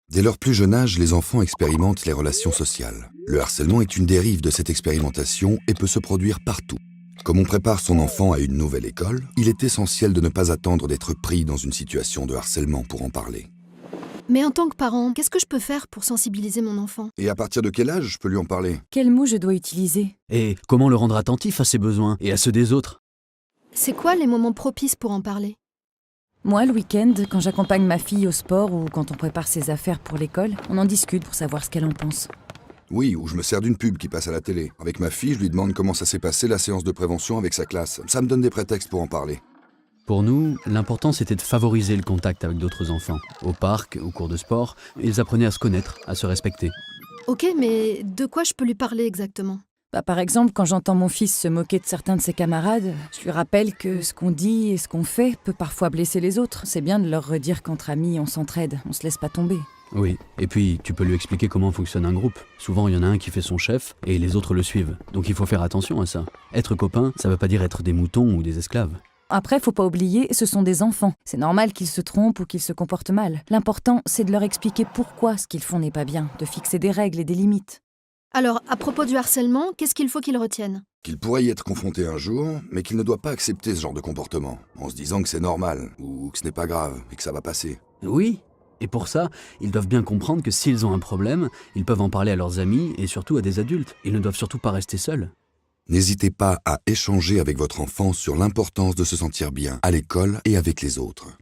Dès leur plus jeune âge, les enfants expérimentent les relations sociales. Le harcèlement est une dérive de cette expérimentation et peut se produire partout. Comme on prépare son enfant à une nouvelle école, il est essentiel de ne pas attendre d'être pris dans une situation de harcèlement pour en parler. Mais en tant que parent, qu'est-ce que je peux faire pour sensibiliser mon enfant? Et à partir de quel âge je peux lui en parler? Quel mot je dois utiliser? Et comment le rendre attentif à ses besoins et à ceux des autres? C'est quoi les moments propices pour en parler? Moi, le week-end, quand j'accompagne ma fille au sport ou quand on prépare ses affaires pour l'école, on en discute pour savoir ce qu'elle en pense. Oui, ou je me sers d'une pub qui passe à la télé. Avec ma fille, je lui demande comment ça s'est passé la séance de prévention avec sa classe. Ça me donne des prétextes pour en parler. Pour nous, l'important c'était de favoriser le contact avec d'autres enfants. Au parc, au cours de sport, ils apprenaient à se connaître, à se respecter. Ok, mais de quoi je peux lui parler exactement? Par exemple, quand j'entends mon fils se moquer de certains de ses camarades, je lui rappelle que ce qu'on dit et ce qu'on fait peut parfois blesser les autres. C'est bien de leur redire qu'entre amis, on s'entraide, on se laisse pas tomber. Oui, et puis tu peux lui expliquer comment fonctionne un groupe. Souvent, il y en a un qui fait son chef et les autres le suivent. Donc il faut faire attention à ça. Être copain, ça veut pas dire être des moutons ou des esclaves. Après, faut pas oublier, ce sont des enfants. C'est normal qu'ils se trompent ou qu'ils se comportent mal. L'important, c'est de leur expliquer pourquoi ce qu'ils font n'est pas bien, de fixer des règles et des limites. Alors, à propos du harcèlement, qu'est-ce qu'il faut qu'il retienne? Qu'il pourrait y être confronté un jour, mais qu'il ne doit pas accepter ce genre de comportement, en se disant que c'est normal, ou que ce n'est pas grave, et que ça va passer. Oui, et pour ça, ils doivent bien comprendre que s'ils ont un problème, ils peuvent en parler à leurs amis et surtout à des adultes. Ils ne doivent surtout pas rester seuls. N'hésitez pas à échanger avec votre enfant sur l'importance de se sentir bien à l'école et avec les autres.